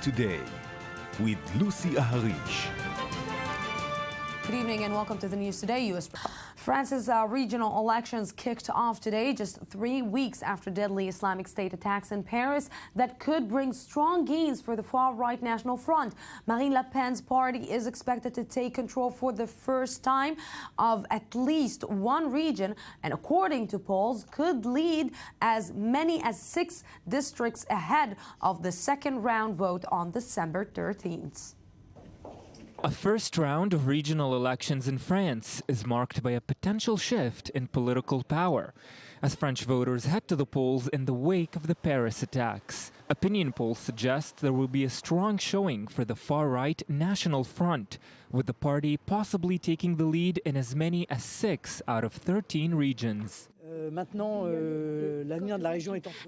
Today with Lucy Aharish. Good evening and welcome to the News Today. France's regional elections kicked off today, just 3 weeks after deadly Islamic State attacks in Paris that could bring strong gains for the far-right National Front. Marine Le Pen's party is expected to take control for the first time of at least one region, and according to polls, could lead as many as 6 districts ahead of the second round vote on December 13th. A first round of regional elections in France is marked by a potential shift in political power as French voters head to the polls in the wake of the Paris attacks. Opinion polls suggest there will be a strong showing for the far-right National Front, with the party possibly taking the lead in as many as 6 out of 13 regions.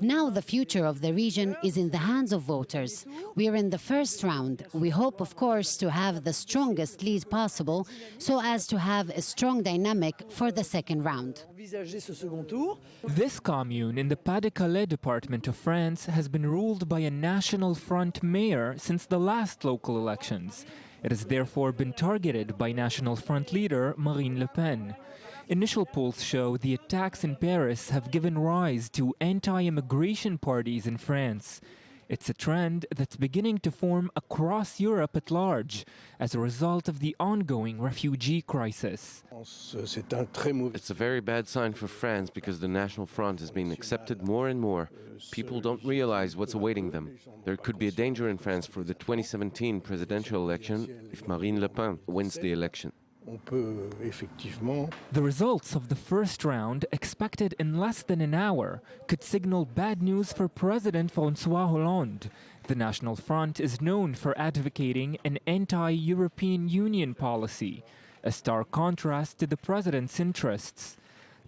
Now the future of the region is in the hands of voters. We are in the first round. We hope, of course, to have the strongest lead possible so as to have a strong dynamic for the second round. This commune in the Pas-de-Calais department of France has been ruled by a National Front mayor since the last local elections. It has therefore been targeted by National Front leader Marine Le Pen. Initial polls show the attacks in Paris have given rise to anti-immigration parties in France. It's a trend that's beginning to form across Europe at large as a result of the ongoing refugee crisis. It's a very bad sign for France because the National Front is being accepted more and more. People don't realize what's awaiting them. There could be a danger in France for the 2017 presidential election if Marine Le Pen wins the election. The results of the first round, expected in less than an hour, could signal bad news for President François Hollande. The National Front is known for advocating an anti-European Union policy, a stark contrast to the president's interests.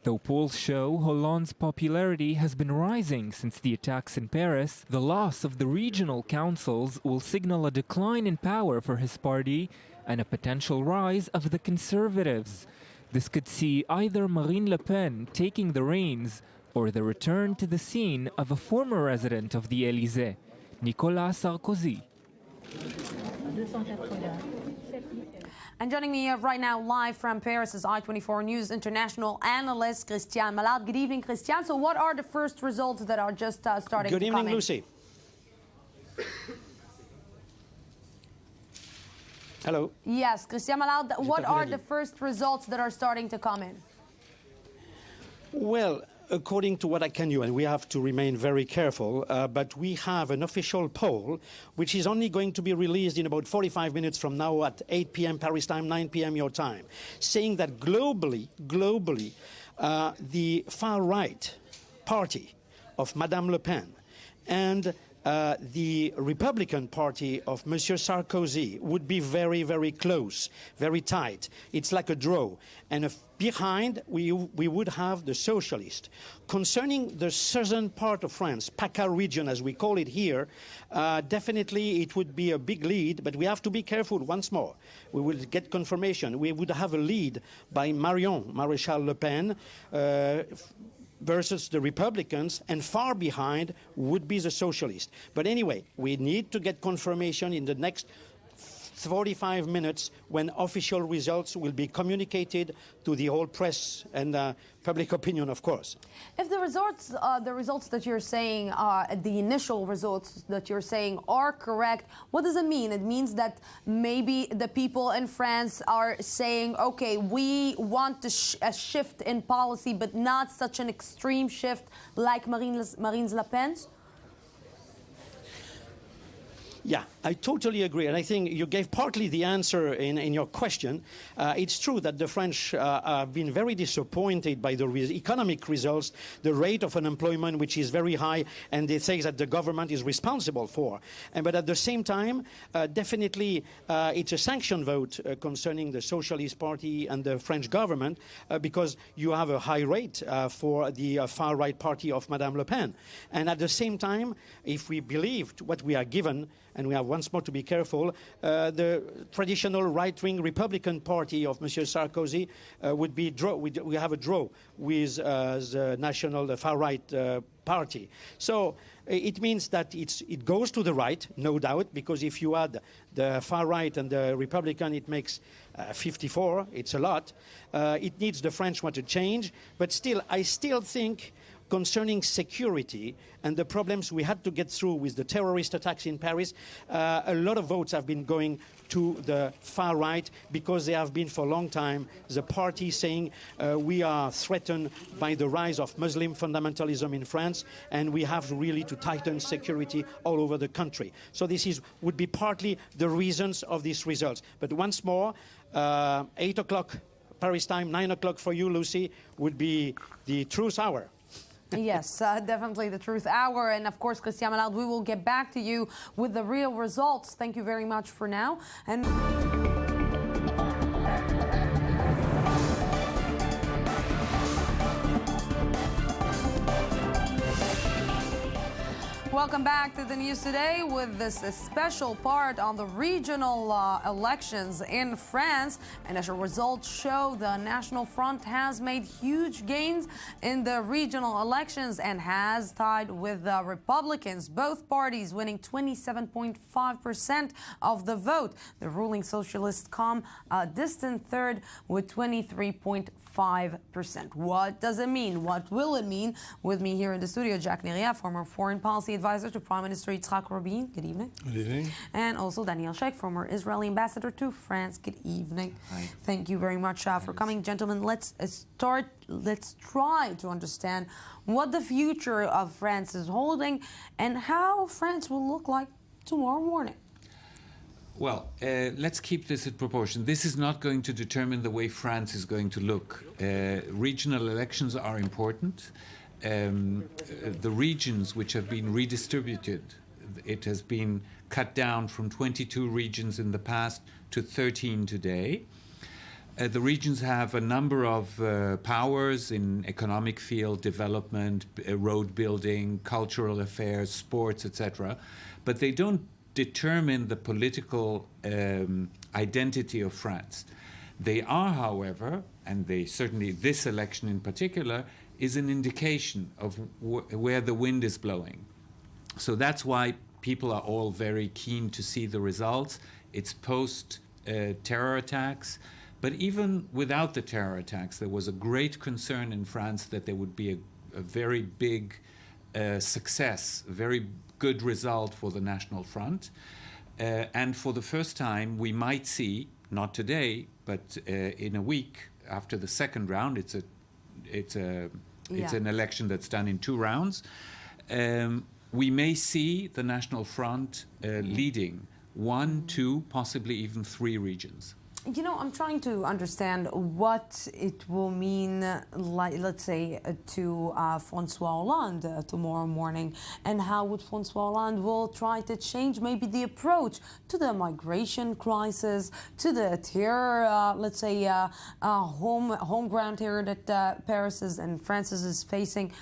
Though polls show Hollande's popularity has been rising since the attacks in Paris, the loss of the regional councils will signal a decline in power for his party and a potential rise of the Conservatives. This could see either Marine Le Pen taking the reins or the return to the scene of a former resident of the Élysée, Nicolas Sarkozy. And joining me right now live from Paris is I-24 News international analyst Christian Malade. Good evening, Christian. So what are the first results that are just starting to come in? Good evening, Lucy. Hello. Yes, Christian Malade, what are the first results that are starting to come in? Well, according to what I can do, and we have to remain very careful, but we have an official poll which is only going to be released in about 45 minutes from now at 8 p.m. Paris time, 9 p.m. your time, saying that globally, the far-right party of Madame Le Pen and the Republican Party of Monsieur Sarkozy would be very, very close, very tight. It's like a draw. And behind, we would have the socialist. Concerning the southern part of France, PACA region, as we call it here, definitely it would be a big lead, but we have to be careful once more. We will get confirmation. We would have a lead by Maréchal Le Pen, versus the Republicans, and far behind would be the socialists. But anyway, we need to get confirmation in the next 45 minutes when official results will be communicated to the whole press and public opinion, of course. If the results that you're saying, the initial results that you're saying are correct, what does it mean? It means that maybe the people in France are saying, okay, we want a shift in policy, but not such an extreme shift like Marine Le Pen's? Yeah, I totally agree. And I think you gave partly the answer in your question. It's true that the French have been very disappointed by the economic results, the rate of unemployment, which is very high, and they say that the government is responsible for. But at the same time, definitely it's a sanction vote concerning the Socialist Party and the French government because you have a high rate for the far-right party of Madame Le Pen. And at the same time, if we believed what we are given, and we have once more to be careful, the traditional right-wing Republican Party of Monsieur Sarkozy would be we have a draw with the far-right party. So it means that it goes to the right, no doubt, because if you add the far right and the Republican, it makes 54. It's a lot. It needs the French one to change. But still, I still think concerning security and the problems we had to get through with the terrorist attacks in Paris, a lot of votes have been going to the far right because they have been for a long time the party saying we are threatened by the rise of Muslim fundamentalism in France and we have really to tighten security all over the country. So this would be partly the reasons of these results. But once more, 8 o'clock Paris time, 9 o'clock for you, Lucy, would be the truth hour. Yes, definitely the truth hour. And of course, Christian Malard, we will get back to you with the real results. Thank you very much for now. And welcome back to the news today with this special part on the regional elections in France. And as a result show, the National Front has made huge gains in the regional elections and has tied with the Republicans, both parties winning 27.5% of the vote. The ruling socialists come a distant third with 23.5%. What does it mean? What will it mean? With me here in the studio, Jack Neria, former foreign policy advisor to Prime Minister Yitzhak Rabin. Good evening. Good evening. And also Daniel Sheikh, former Israeli ambassador to France. Good evening. Hi. Thank you very much for coming. Gentlemen, let's try to understand what the future of France is holding and how France will look like tomorrow morning. Well, let's keep this in proportion. This is not going to determine the way France is going to look. Regional elections are important. The regions which have been redistributed, it has been cut down from 22 regions in the past to 13 today. The regions have a number of powers in economic field, development, road building, cultural affairs, sports, etc. But they don't determine the political identity of France. They are, however, and they certainly, this election in particular, is an indication of where the wind is blowing. So that's why people are all very keen to see the results. It's post-terror attacks. But even without the terror attacks, there was a great concern in France that there would be a very big success, a very good result for the National Front. And for the first time, we might see, not today, but in a week after the second round, it's an election that's done in 2 rounds. We may see the National Front leading 1, 2, possibly even 3 regions. You know, I'm trying to understand what it will mean, like, let's say, to François Hollande tomorrow morning, and how would François Hollande will try to change maybe the approach to the migration crisis, to the terror, let's say, home ground terror that Paris and France is facing.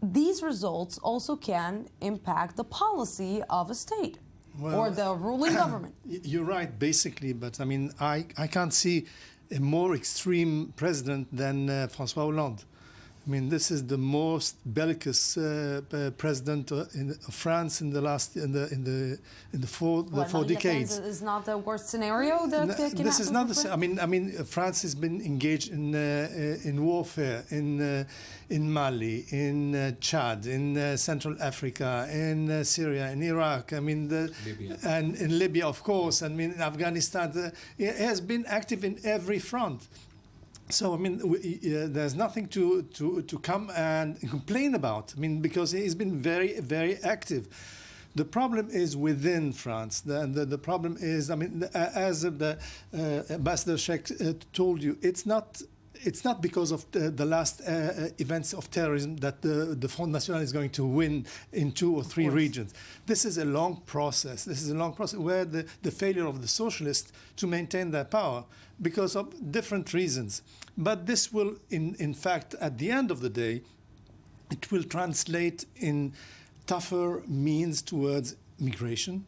These results also can impact the policy of a state. Well, or the ruling government. You're right, basically, but I mean, I can't see a more extreme president than François Hollande. I mean, this is the most bellicose president in France in the last in the four decades. Is not the worst scenario that can this is not happen? I mean, France has been engaged in warfare in Mali, in Chad, in Central Africa, in Syria, in Iraq. I mean, Libya. And in Libya, of course. I mean, in Afghanistan, it has been active in every front. So, I mean, there's nothing to come and complain about. I mean, because he's been very, very active. The problem is within France. The problem is, I mean, as the Ambassador Sheikh told you, it's not because of the last events of terrorism that the Front National is going to win in 2 or 3 regions. This is a long process. This is a long process where the failure of the socialists to maintain their power because of different reasons. But this will, in fact, at the end of the day, it will translate in tougher means towards migration.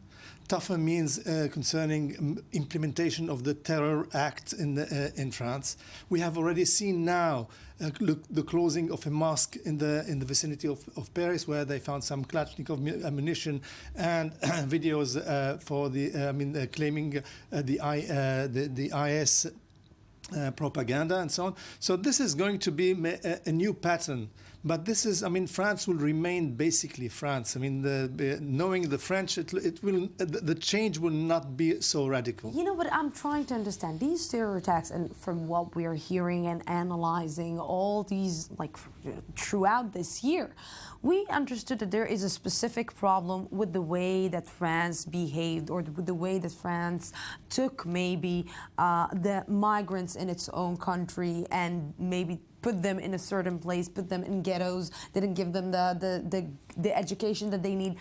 tougher means concerning implementation of the Terror Act in France. We have already seen now the closing of a mosque in the vicinity of Paris, where they found some Kalashnikov ammunition and videos for the claiming the IS propaganda and so on. So this is going to be a new pattern. But this is, I mean, France will remain basically France. I mean, knowing the French, the change will not be so radical. You know what I'm trying to understand? These terror attacks, and from what we're hearing and analyzing all these, like, throughout this year, we understood that there is a specific problem with the way that France behaved, or with the way that France took maybe the migrants in its own country and maybe put them in a certain place, put them in ghettos, didn't give them the education that they need.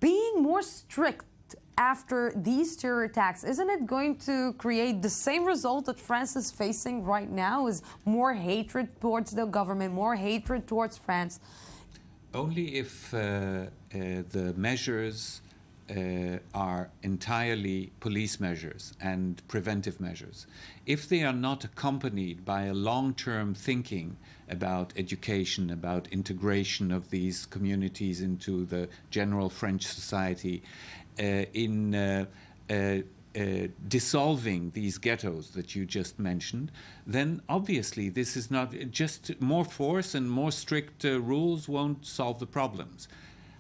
Being more strict after these terror attacks, isn't it going to create the same result that France is facing right now, is more hatred towards the government, more hatred towards France? Only if the measures are entirely police measures and preventive measures. If they are not accompanied by a long-term thinking about education, about integration of these communities into the general French society, in dissolving these ghettos that you just mentioned, then obviously this is not just more force and more strict rules won't solve the problems.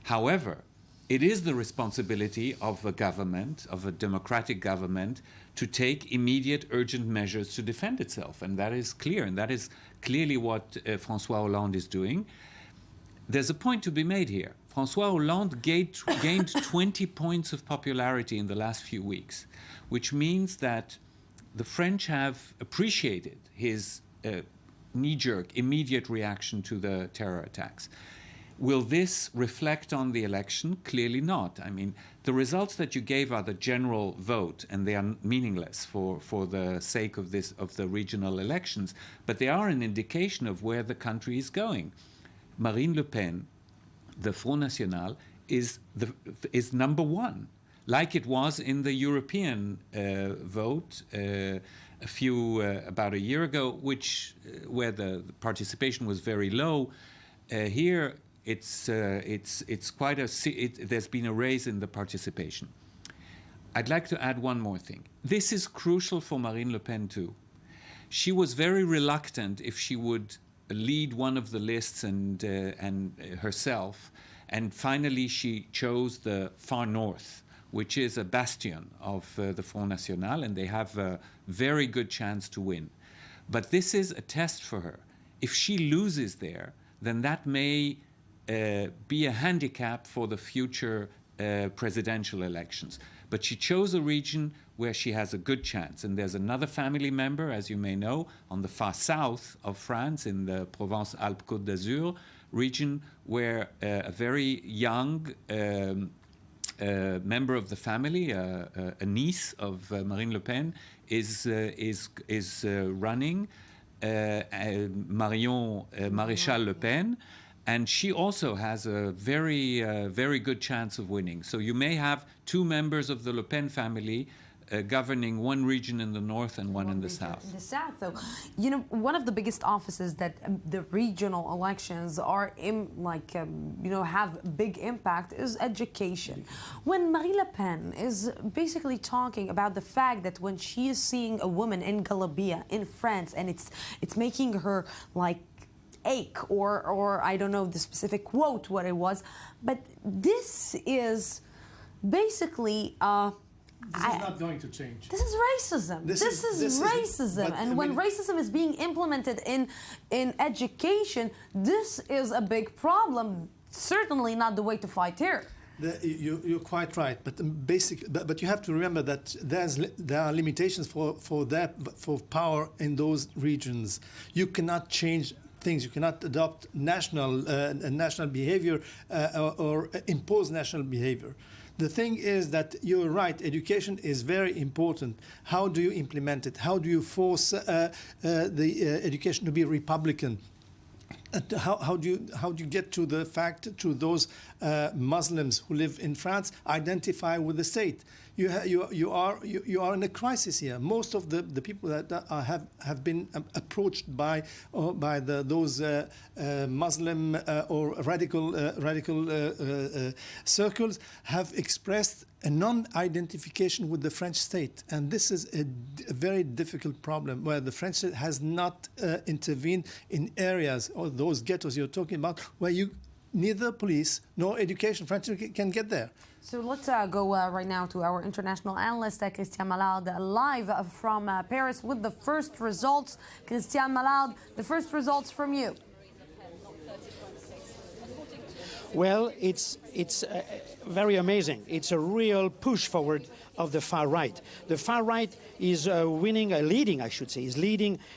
However, it is the responsibility of a government, of a democratic government, to take immediate, urgent measures to defend itself. And that is clear, and that is clearly what François Hollande is doing. There's a point to be made here. François Hollande gained 20 points of popularity in the last few weeks, which means that the French have appreciated his knee-jerk, immediate reaction to the terror attacks. Will this reflect on the election? Clearly not. I mean, the results that you gave are the general vote, and they are meaningless for the sake of the regional elections, but they are an indication of where the country is going. Marine Le Pen, the Front National, is number one, like it was in the European vote about a year ago, where the participation was very low. Here, it's quite there's been a raise in the participation. I'd like to add one more thing. This is crucial for Marine Le Pen too. She was very reluctant if she would lead one of the lists and herself, and finally she chose the far north, which is a bastion of the Front National, and they have a very good chance to win. But this is a test for her. If she loses there, then that may be a handicap for the future presidential elections. But she chose a region where she has a good chance. And there's another family member, as you may know, on the far south of France, in the Provence-Alpes-Côte d'Azur region, where a very young member of the family, a niece of Marine Le Pen, is running, Marion Maréchal Le Pen. And she also has a very good chance of winning. So you may have two members of the Le Pen family governing one region in the north and one in the south. In the south, though, you know, one of the biggest offices that the regional elections are have big impact is education. When Marine Le Pen is basically talking about the fact that when she is seeing a woman in Galabia in France, and it's making her like ache, or I don't know the specific quote what it was, but this is basically this is not going to change. This is racism. This is racism. And when racism is being implemented in education, this is a big problem. Certainly not the way to fight terror. You're quite right, but you have to remember that there are limitations for power in those regions. You cannot change things. You cannot adopt national behavior or impose national behavior. The thing is that you're right, education is very important. How do you implement it? How do you force the education to be Republican? how do you get to the fact to those Muslims who live in France identify with the state? You are in a crisis here. Most of the people that have been approached by those Muslim or radical circles have expressed a non-identification with the French state, and this is a very difficult problem where the French state has not intervened in areas or those ghettos you're talking about where neither police nor education frankly can get there. So let's go right now to our international analyst, Christian Malard, live from Paris with the first results. Christian Malard, the first results from you. Well, it's very amazing. It's a real push forward of the far right. The far right is leading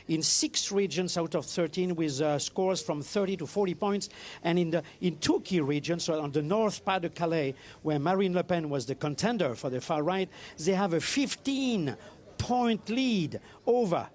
in 6 regions out of 13 with scores from 30 to 40 points. And in 2 key regions, so on the north part of Calais, where Marine Le Pen was the contender for the far right, they have a 15-point lead over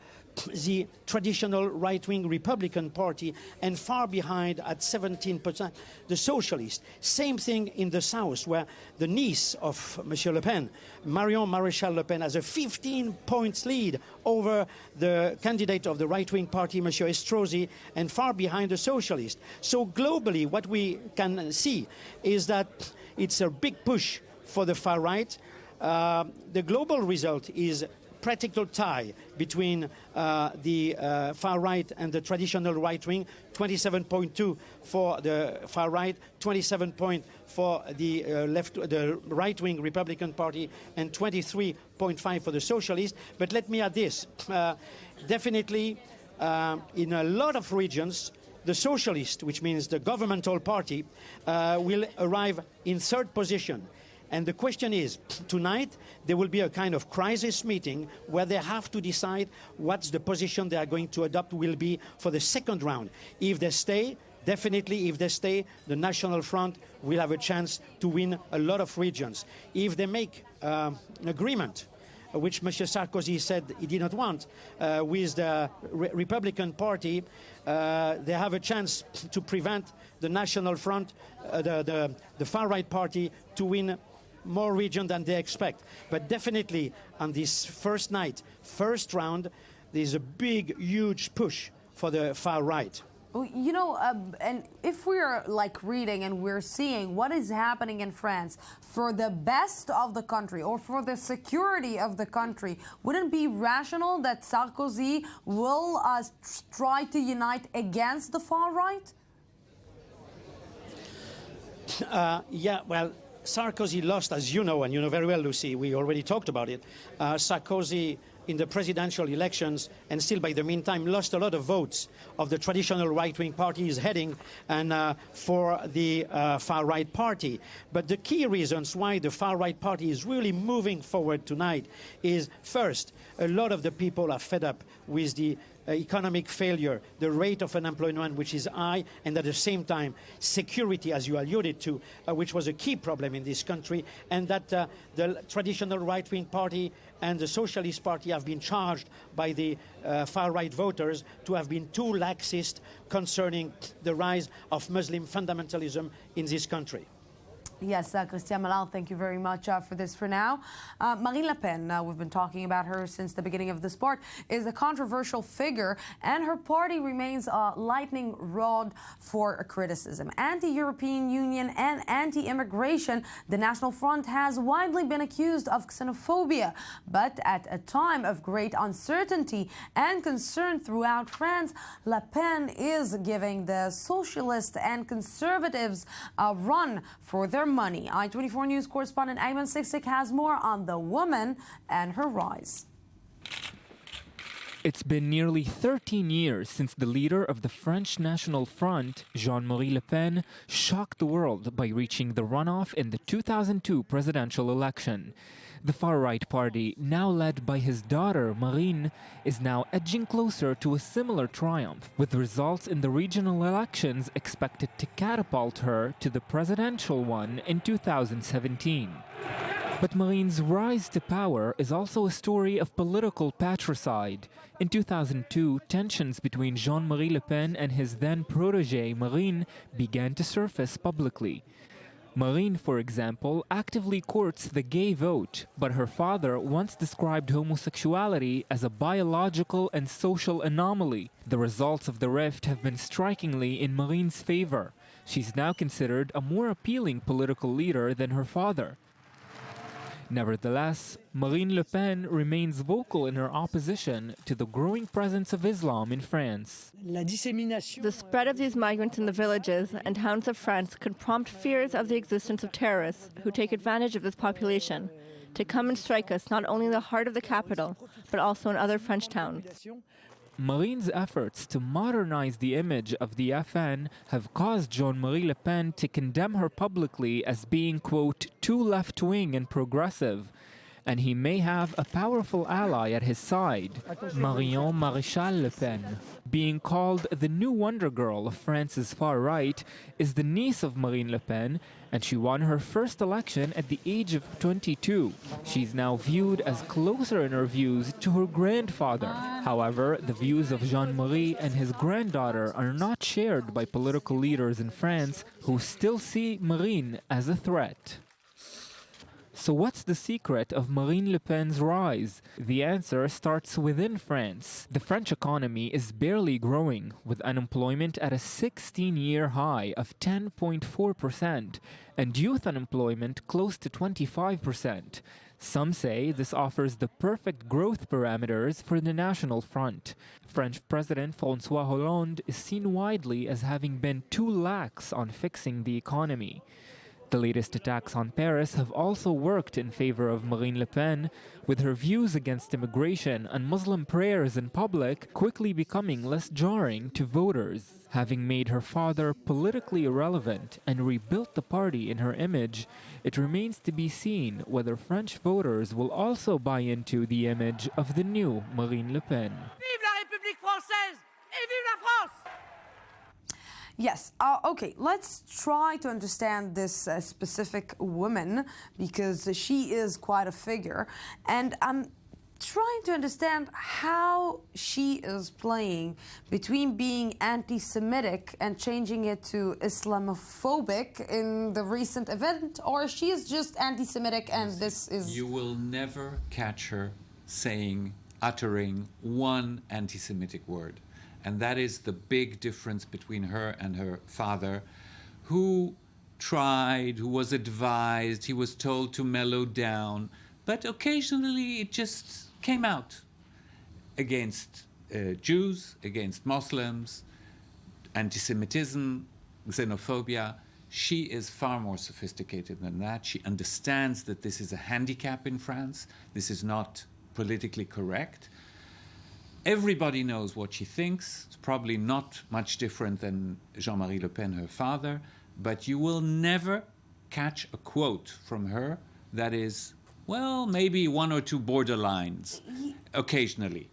the traditional right-wing Republican Party, and far behind at 17% the Socialists. Same thing in the south, where the niece of Monsieur Le Pen, Marion Maréchal Le Pen, has a 15-point lead over the candidate of the right-wing party, Monsieur Estrosi, and far behind the Socialists. So globally, what we can see is that it's a big push for the far right. The global result is practical tie between the far right and the traditional right wing, 27.2 for the far right, 27 point for the the right wing Republican Party, and 23.5 for the Socialists. But let me add this: definitely, in a lot of regions, the Socialist, which means the governmental party, will arrive in 3rd position. And the question is, tonight there will be a kind of crisis meeting where they have to decide what's the position they are going to adopt will be for the 2nd round. If they stay, definitely if they stay, the National Front will have a chance to win a lot of regions. If they make an agreement, which Monsieur Sarkozy said he did not want, with the Republican Party, they have a chance to prevent the National Front, the far-right party, to win more region than they expect. But definitely on this first night, first round, there's a big, huge push for the far right. You know, and if we're like reading and we're seeing what is happening in France for the best of the country or for the security of the country, wouldn't it be rational that Sarkozy will try to unite against the far right? Yeah, well, Sarkozy lost, as you know, and you know very well, Lucy, we already talked about it. Sarkozy, in the presidential elections, and still by the meantime, lost a lot of votes of the traditional right-wing party he's heading, and for the far-right party. But the key reasons why the far-right party is really moving forward tonight is, first, a lot of the people are fed up with the economic failure, the rate of unemployment, which is high, and at the same time, security, as you alluded to, which was a key problem in this country, and that the traditional right-wing party and the Socialist Party have been charged by the far-right voters to have been too laxist concerning the rise of Muslim fundamentalism in this country. Yes, Christian Malard, thank you very much for this for now. Marine Le Pen, we've been talking about her since the beginning of the sport, is a controversial figure, and her party remains a lightning rod for criticism. Anti-European Union and anti-immigration, the National Front has widely been accused of xenophobia. But at a time of great uncertainty and concern throughout France, Le Pen is giving the socialists and conservatives a run for their money. I-24 News correspondent Ayman Siksik has more on the woman and her rise. It's been nearly 13 years since the leader of the French National Front, Jean-Marie Le Pen, shocked the world by reaching the runoff in the 2002 presidential election. The far-right party, now led by his daughter Marine, is now edging closer to a similar triumph, with results in the regional elections expected to catapult her to the presidential one in 2017. But Marine's rise to power is also a story of political patricide. In 2002, tensions between Jean-Marie Le Pen and his then protege Marine began to surface publicly. Marine, for example, actively courts the gay vote, but her father once described homosexuality as a biological and social anomaly. The results of the rift have been strikingly in Marine's favor. She's now considered a more appealing political leader than her father. Nevertheless, Marine Le Pen remains vocal in her opposition to the growing presence of Islam in France. The spread of these migrants in the villages and towns of France could prompt fears of the existence of terrorists who take advantage of this population to come and strike us not only in the heart of the capital, but also in other French towns. Marine's efforts to modernize the image of the FN have caused Jean-Marie Le Pen to condemn her publicly as being, quote, too left-wing and progressive, and he may have a powerful ally at his side, Marion Maréchal Le Pen. Being called the new Wonder Girl of France's far right, is the niece of Marine Le Pen, and she won her first election at the age of 22. She's now viewed as closer in her views to her grandfather. However, the views of Jean-Marie and his granddaughter are not shared by political leaders in France who still see Marine as a threat. So what's the secret of Marine Le Pen's rise? The answer starts within France. The French economy is barely growing, with unemployment at a 16-year high of 10.4% and youth unemployment close to 25%. Some say this offers the perfect growth parameters for the National Front. French President François Hollande is seen widely as having been too lax on fixing the economy. The latest attacks on Paris have also worked in favor of Marine Le Pen, with her views against immigration and Muslim prayers in public quickly becoming less jarring to voters. Having made her father politically irrelevant and rebuilt the party in her image, it remains to be seen whether French voters will also buy into the image of the new Marine Le Pen. Vive la République française et vive la France! Yes, okay, let's try to understand this specific woman, because she is quite a figure, and I'm trying to understand how she is playing between being anti-Semitic and changing it to Islamophobic in the recent event, or she is just anti-Semitic and this is... You will never catch her uttering one anti-Semitic word. And that is the big difference between her and her father, who tried, who was advised, he was told to mellow down, but occasionally it just came out against Jews, against Muslims, anti-Semitism, xenophobia. She is far more sophisticated than that. She understands that this is a handicap in France. This is not politically correct. Everybody knows what she thinks. It's probably not much different than Jean-Marie Le Pen, her father, but you will never catch a quote from her that is, well, maybe one or two borderlines, occasionally.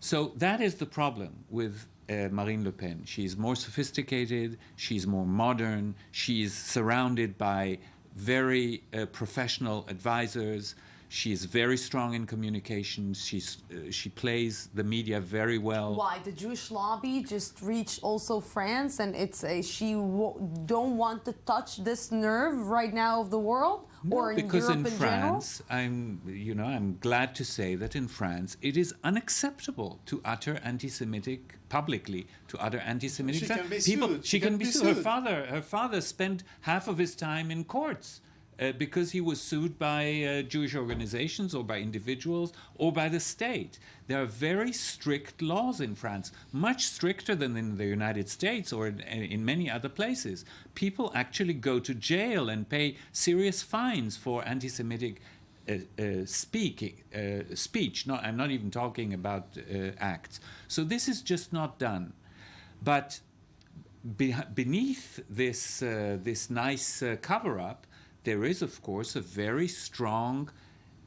So that is the problem with Marine Le Pen. She's more sophisticated, she's more modern, she's surrounded by very professional advisors. She's very strong in communication. She plays the media very well. Why? The Jewish lobby just reached also France, and it's she don't want to touch this nerve right now of the world, no, or in because Europe in in France, general? I'm glad to say that in France it is unacceptable to utter anti-Semitic publicly, to utter anti-Semitic. She can be people. Sued. She can be sued. Her father spent half of his time in courts. Because he was sued by Jewish organizations or by individuals or by the state. There are very strict laws in France, much stricter than in the United States or in many other places. People actually go to jail and pay serious fines for anti-Semitic speech. I'm not even talking about acts. So this is just not done. But beneath this nice cover-up, there is, of course, a very strong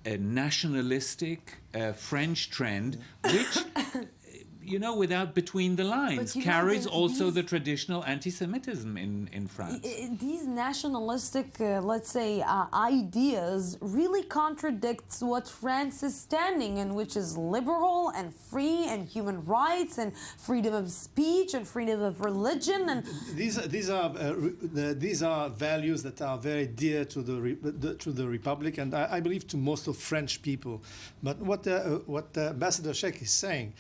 nationalistic French trend, which, without between the lines, But carries also the traditional anti-Semitism in France. These nationalistic, let's say, ideas really contradicts what France is standing in, which is liberal and free and human rights and freedom of speech and freedom of religion. And these are values that are very dear to the Republic, and I believe to most of French people. But what Ambassador Sheikh is saying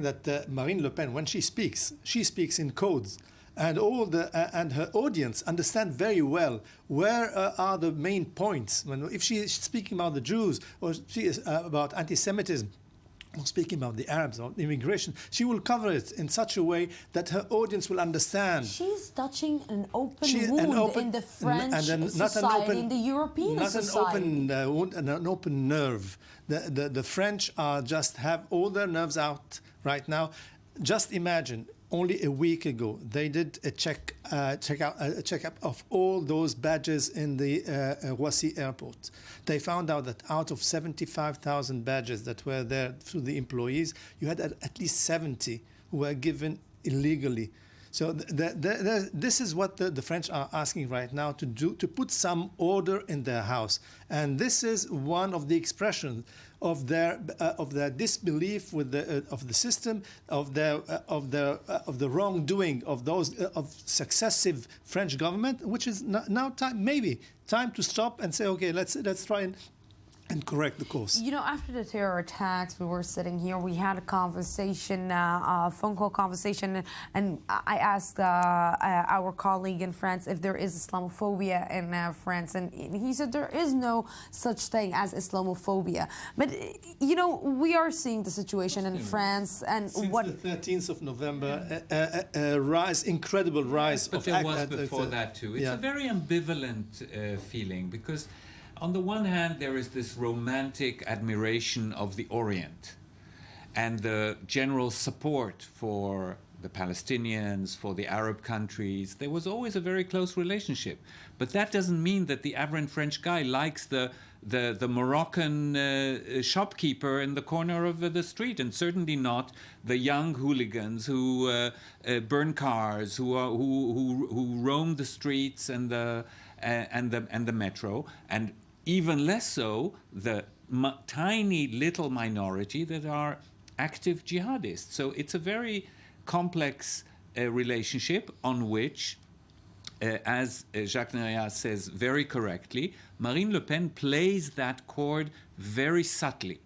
that Marine Le Pen, when she speaks in codes, and and her audience understand very well where are the main points. If she is speaking about the Jews, or she is about anti-Semitism, or speaking about the Arabs or immigration, she will cover it in such a way that her audience will understand. She's touching an open wound in the French society, in the European society. Not an open wound and an open nerve. The French are just have all their nerves out right now. Just imagine, only a week ago, they did a checkup of all those badges in the Roissy airport. They found out that out of 75,000 badges that were there through the employees, you had at least 70 who were given illegally. So this is what the French are asking right now to do, to put some order in their house. And this is one of the expressions of their disbelief with of the system, of the wrongdoing of those of successive French government, which is now time to stop and say, okay, let's try and correct the course. After the terror attacks, we were sitting here, we had a conversation, a phone call conversation, and I asked our colleague in France if there is Islamophobia in France, and he said there is no such thing as Islamophobia. But, we are seeing the situation in France, and since the 13th of November, incredible rise but of... But there was before that too. It's a very ambivalent feeling, because on the one hand, there is this romantic admiration of the Orient and the general support for the Palestinians, for the Arab countries. There was always a very close relationship. But that doesn't mean that the average French guy likes the Moroccan shopkeeper in the corner of the street, and certainly not the young hooligans who burn cars, who roam the streets and the metro, and even less so the tiny little minority that are active jihadists. So it's a very complex relationship on which, as Jacques Neria says very correctly, Marine Le Pen plays that chord very subtly,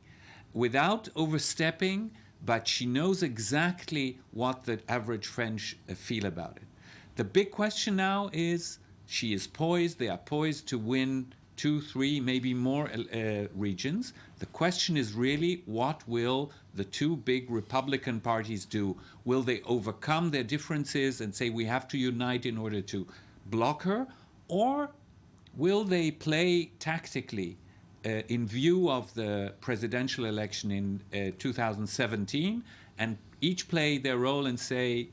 without overstepping, but she knows exactly what the average French feel about it. The big question now is, they are poised to win 2, 3, maybe more regions. The question is really, what will the two big Republican parties do? Will they overcome their differences and say we have to unite in order to block her? Or will they play tactically in view of the presidential election in 2017 and each play their role and say,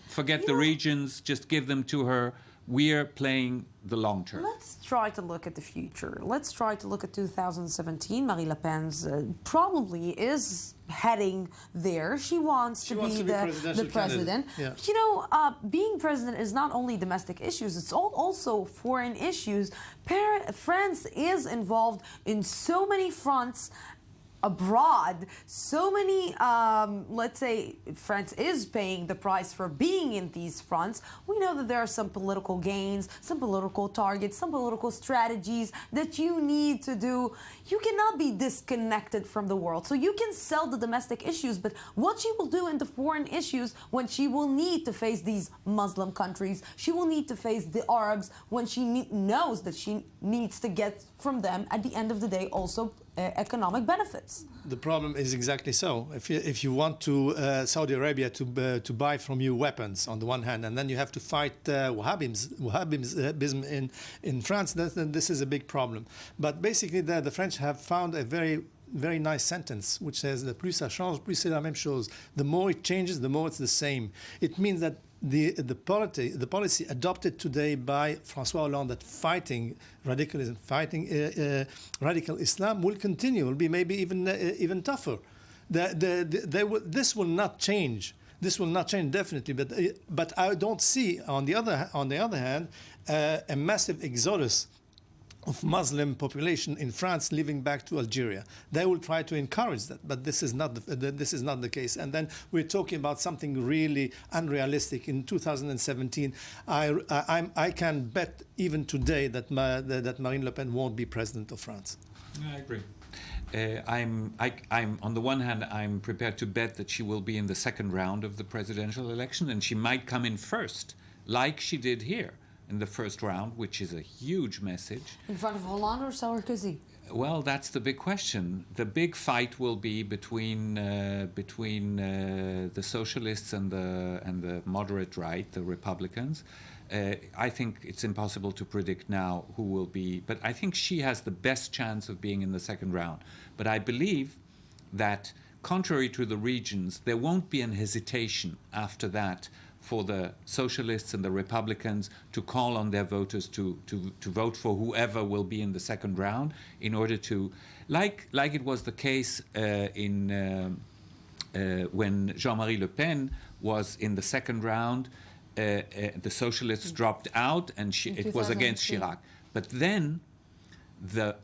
forget the regions, just give them to her. We're playing the long term. Let's try to look at the future. Let's try to look at 2017. Marine Le Pen's probably is heading there. She wants to be the president. Yeah. Being president is not only domestic issues, it's also foreign issues. France is involved in so many fronts abroad, so many, let's say, France is paying the price for being in these fronts. We know that there are some political gains, some political targets, some political strategies that you need to do. You cannot be disconnected from the world. So you can sell the domestic issues, but what she will do in the foreign issues when she will need to face these Muslim countries, she will need to face the Arabs when she knows that she needs to get from them, at the end of the day, also economic benefits. The problem is exactly so. If you want to Saudi Arabia to buy from you weapons on the one hand, and then you have to fight Wahhabism in France, then this is a big problem. But basically, the French have found a very nice sentence which says that plus ça change, plus c'est la même chose. The more it changes, the more it's the same. It means that the policy adopted today by François Hollande, that fighting radicalism, fighting radical Islam, will continue. Will be maybe even tougher. This will not change. This will not change definitely, but I don't see on the other hand a massive exodus of Muslim population in France living back to Algeria. They will try to encourage that, but this is not the case. And then we're talking about something really unrealistic. In 2017, I can bet even today that Marine Le Pen won't be president of France. I agree. I'm on the one hand, I'm prepared to bet that she will be in the second round of the presidential election, and she might come in first, like she did here in the first round, which is a huge message. In front of Hollande or Sarkozy? Well, that's the big question. The big fight will be between the socialists and the moderate right, the Republicans. I think it's impossible to predict now who will be, but I think she has the best chance of being in the second round. But I believe that, contrary to the regions, there won't be an hesitation after that for the socialists and the Republicans to call on their voters to vote for whoever will be in the second round, in order to, like it was the case when Jean-Marie Le Pen was in the second round. The socialists dropped out, and it was against Chirac. But then the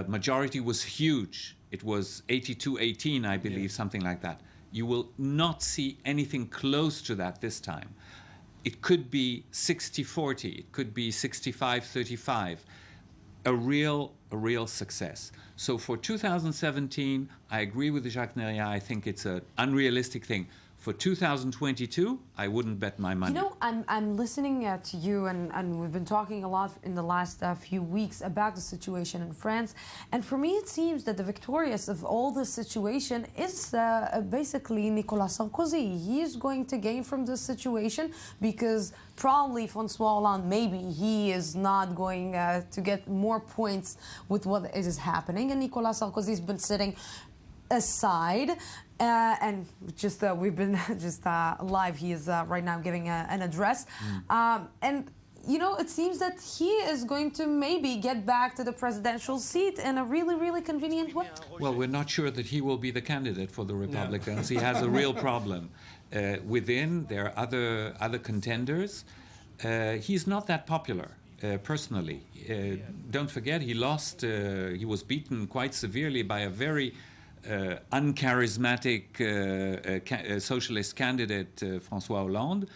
majority was huge. It was 82-18, I believe, something like that. You will not see anything close to that this time. It could be 60-40. It could be 65-35. A real success. So for 2017, I agree with Jacques Neria. I think it's an unrealistic thing. For 2022, I wouldn't bet my money. You know, I'm listening to you, and we've been talking a lot in the last few weeks about the situation in France. And for me, it seems that the victorious of all this situation is basically Nicolas Sarkozy. He is going to gain from this situation because probably François Hollande, maybe he is not going to get more points with what is happening. And Nicolas Sarkozy has been sitting aside. And just we've been just live. He is right now giving an address, and you know, it seems that he is going to maybe get back to the presidential seat in a really convenient way. Well, we're not sure that he will be the candidate for the Republicans. No. He has a real problem within. There are other contenders. He's not that popular. Personally, don't forget he lost. He was beaten quite severely by a very uncharismatic socialist candidate, François Hollande.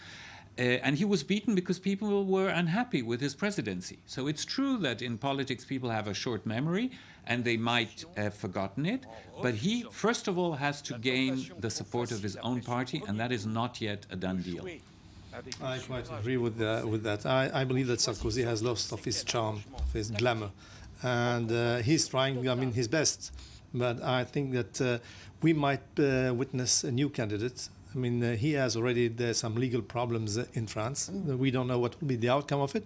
And he was beaten because people were unhappy with his presidency. So it's true that in politics people have a short memory and they might have forgotten it. But he, first of all, has to gain the support of his own party, and that is not yet a done deal. I quite agree with that. I believe that Sarkozy has lost of his charm, of his glamour. And he's trying, his best. But I think that we might witness a new candidate. He has already some legal problems in France. We don't know what will be the outcome of it.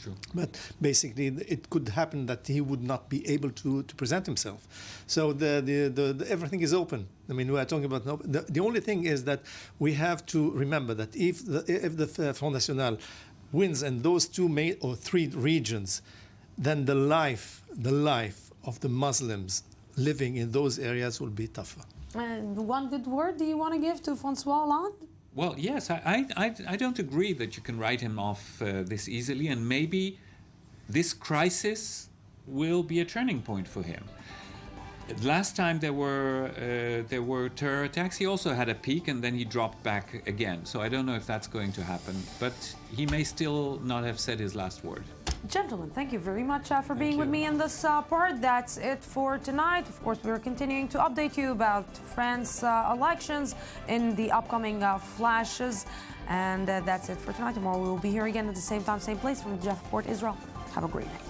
Sure. But basically, it could happen that he would not be able to present himself. So the everything is open. We are talking about the only thing is that we have to remember that if the Front National wins in those two main or three regions, then the life of the Muslims living in those areas will be tougher. And one good word do you want to give to François Hollande? Well, yes, I don't agree that you can write him off this easily, and maybe this crisis will be a turning point for him. Last time there were terror attacks, he also had a peak and then he dropped back again. So I don't know if that's going to happen, but he may still not have said his last word. Gentlemen, thank you very much for being with me in this part. That's it for tonight. Of course, we're continuing to update you about France elections in the upcoming flashes. And that's it for tonight. Tomorrow we will be here again at the same time, same place from Jaffa Port, Israel. Have a great night.